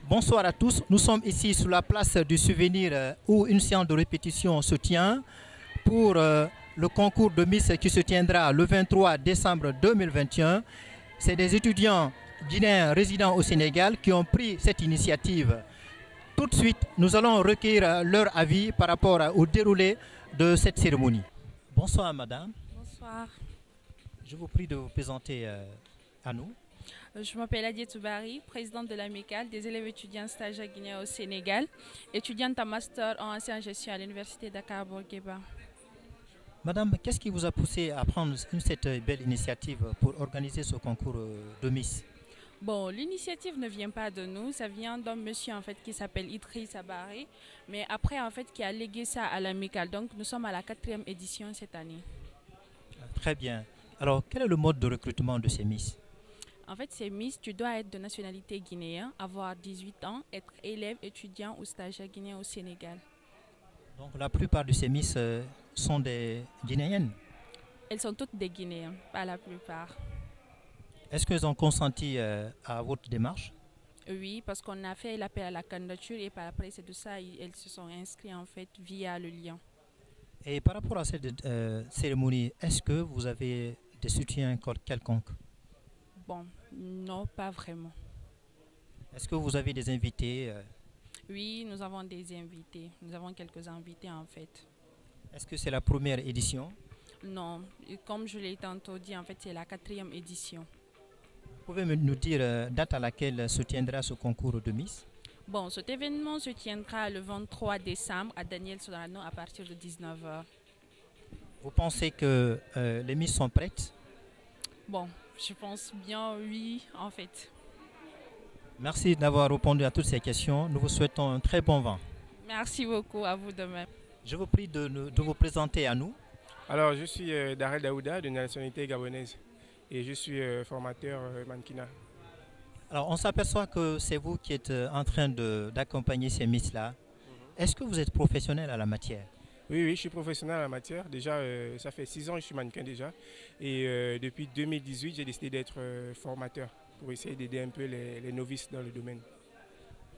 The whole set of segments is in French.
Bonsoir à tous. Nous sommes ici sur la place du souvenir où une séance de répétition se tient pour le concours de Miss qui se tiendra le 23 décembre 2021. C'est des étudiants guinéens résidant au Sénégal qui ont pris cette initiative. Tout de suite, nous allons recueillir leur avis par rapport au déroulé de cette cérémonie. Bonsoir madame. Bonsoir. Je vous prie de vous présenter à nous. Je m'appelle Adia Toubari, présidente de l'amicale des élèves étudiants stagiaires guinéens au Sénégal, étudiante en master en ancienne gestion à l'université Dakar-Bourguiba. Madame, qu'est-ce qui vous a poussé à prendre cette belle initiative pour organiser ce concours de Miss? Bon, l'initiative ne vient pas de nous, ça vient d'un monsieur en fait qui s'appelle Idriss Abari, mais après en fait qui a légué ça à l'amicale. Donc nous sommes à la 4e édition cette année. Très bien. Alors quel est le mode de recrutement de ces Miss? En fait, ces Miss, tu dois être de nationalité guinéenne, avoir 18 ans, être élève, étudiant ou stagiaire guinéen au Sénégal. Donc la plupart de ces Miss sont des Guinéennes? Elles sont toutes des Guinéens, pas la plupart. Est-ce qu'elles ont consenti à votre démarche? Oui, parce qu'on a fait l'appel à la candidature et par après, c'est de ça, elles se sont inscrites en fait via le lien. Et par rapport à cette cérémonie, est-ce que vous avez des soutiens quelconques? Bon, non, pas vraiment. Est-ce que vous avez des invités? Oui, nous avons des invités. Nous avons quelques invités en fait. Est-ce que c'est la première édition? Non, comme je l'ai tantôt dit, en fait, c'est la 4e édition. Vous pouvez nous dire date à laquelle se tiendra ce concours de Miss? Bon, cet événement se tiendra le 23 décembre à Daniel Sorano à partir de 19 h. Vous pensez que les Miss sont prêtes? Bon, je pense bien oui, en fait. Merci d'avoir répondu à toutes ces questions. Nous vous souhaitons un très bon vent. Merci beaucoup, à vous de même. Je vous prie de vous présenter à nous. Alors, je suis Darel Daouda, de nationalité gabonaise, et je suis formateur mannequinat. Alors, on s'aperçoit que c'est vous qui êtes en train d'accompagner ces Miss-là. Est-ce que vous êtes professionnel à la matière? Oui, je suis professionnel à la matière. Déjà, ça fait 6 ans que je suis mannequin déjà. Et depuis 2018, j'ai décidé d'être formateur pour essayer d'aider un peu les novices dans le domaine.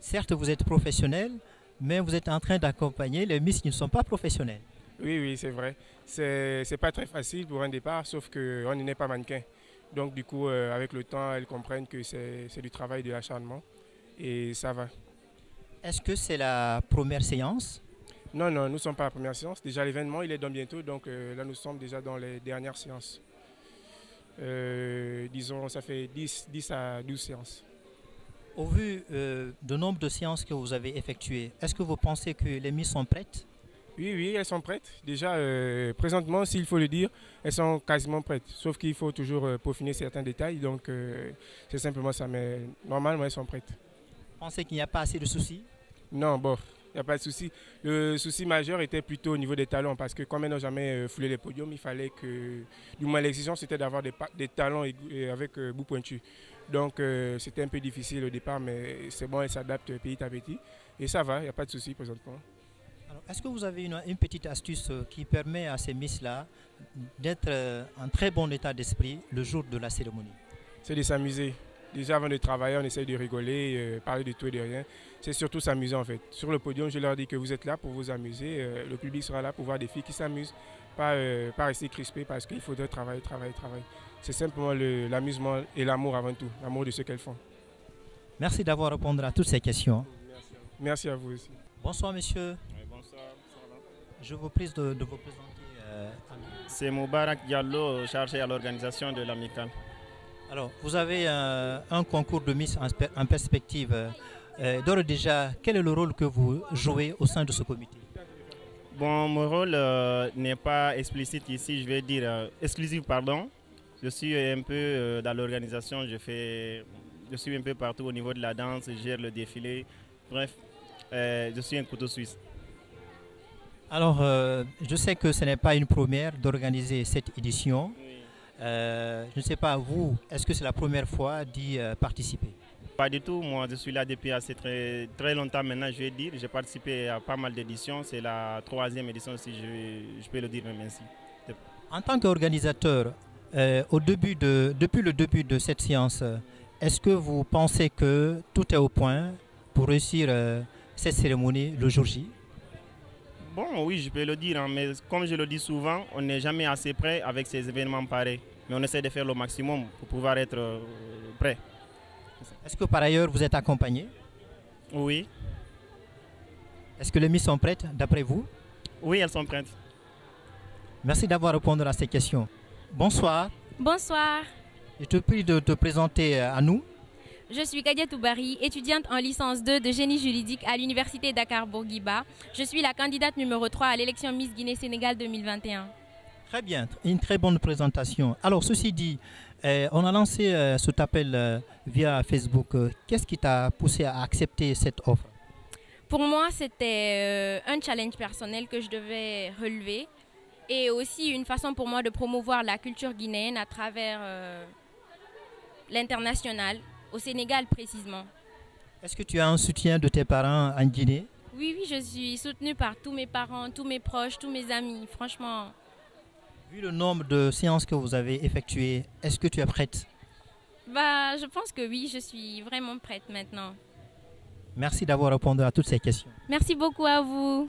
Certes, vous êtes professionnel, mais vous êtes en train d'accompagner les Miss qui ne sont pas professionnels. Oui, c'est vrai. C'est pas très facile pour un départ, sauf qu'on n'est pas mannequin. Donc du coup, avec le temps, elles comprennent que c'est du travail, de l'acharnement, et ça va. Est-ce que c'est la première séance? Non, nous ne sommes pas à la première séance. Déjà, l'événement, il est dans bientôt, donc là, nous sommes déjà dans les dernières séances. Disons, ça fait 10 à 12 séances. Au vu du nombre de séances que vous avez effectuées, est-ce que vous pensez que les Miss sont prêtes? Oui, elles sont prêtes. Déjà, présentement, s'il faut le dire, elles sont quasiment prêtes. Sauf qu'il faut toujours peaufiner certains détails. Donc, c'est simplement ça. Mais normalement, elles sont prêtes. Vous pensez qu'il n'y a pas assez de soucis? Non, bon, il n'y a pas de souci. Le souci majeur était plutôt au niveau des talons. Parce que comme elles n'ont jamais foulé les podiums, il fallait que... Du moins, l'exigence, c'était d'avoir des talons avec bout pointu. Donc, c'était un peu difficile au départ. Mais c'est bon, elles s'adaptent petit à petit. Et ça va, il n'y a pas de souci présentement. Est-ce que vous avez une petite astuce qui permet à ces Miss-là d'être en très bon état d'esprit le jour de la cérémonie? C'est de s'amuser. Déjà avant de travailler, on essaye de rigoler, parler de tout et de rien. C'est surtout s'amuser en fait. Sur le podium, je leur dis que vous êtes là pour vous amuser. Le public sera là pour voir des filles qui s'amusent. Pas rester crispé parce qu'il faudrait travailler. C'est simplement l'amusement et l'amour avant tout. L'amour de ce qu'elles font. Merci d'avoir répondu à toutes ces questions. Merci à vous aussi. Bonsoir monsieur. Je vous prie de vous présenter à nous. C'est Moubarak Diallo, chargé à l'organisation de l'amicale. Alors, vous avez un concours de Miss en perspective. D'ores et déjà, quel est le rôle que vous jouez au sein de ce comité? Bon, mon rôle n'est pas explicite ici, je vais dire exclusif, pardon. Je suis un peu dans l'organisation, je suis un peu partout au niveau de la danse, je gère le défilé. Bref, je suis un couteau suisse. Alors, je sais que ce n'est pas une première d'organiser cette édition. Oui. Je ne sais pas, vous, est-ce que c'est la première fois d'y participer? Pas du tout, moi je suis là depuis assez très longtemps maintenant, je vais dire. J'ai participé à pas mal d'éditions, c'est la 3e édition si je peux le dire même ainsi. En tant qu'organisateur, depuis le début de cette séance, est-ce que vous pensez que tout est au point pour réussir cette cérémonie le jour J? Bon, oui, je peux le dire, hein, mais comme je le dis souvent, on n'est jamais assez prêt avec ces événements pareils. Mais on essaie de faire le maximum pour pouvoir être prêt. Est-ce que par ailleurs vous êtes accompagné? Oui, Est-ce que les Miss sont prêtes d'après vous? oui, elles sont prêtes. Merci d'avoir répondu à ces questions. Bonsoir, Bonsoir, je te prie de te présenter à nous. je suis Kadia Toubari, étudiante en licence 2 de génie juridique à l'Université Dakar-Bourguiba. Je suis la candidate numéro 3 à l'élection Miss Guinée-Sénégal 2021. Très bien, une très bonne présentation. Alors ceci dit, on a lancé cet appel via Facebook. Qu'est-ce qui t'a poussé à accepter cette offre? Pour moi, c'était un challenge personnel que je devais relever et aussi une façon pour moi de promouvoir la culture guinéenne à travers l'international, au Sénégal précisément. Est-ce que tu as un soutien de tes parents en Guinée? Oui, oui, je suis soutenue par tous mes parents, tous mes proches, tous mes amis, franchement. Vu le nombre de séances que vous avez effectuées, est-ce que tu es prête? Bah, je pense que oui, je suis vraiment prête maintenant. Merci d'avoir répondu à toutes ces questions. Merci beaucoup à vous.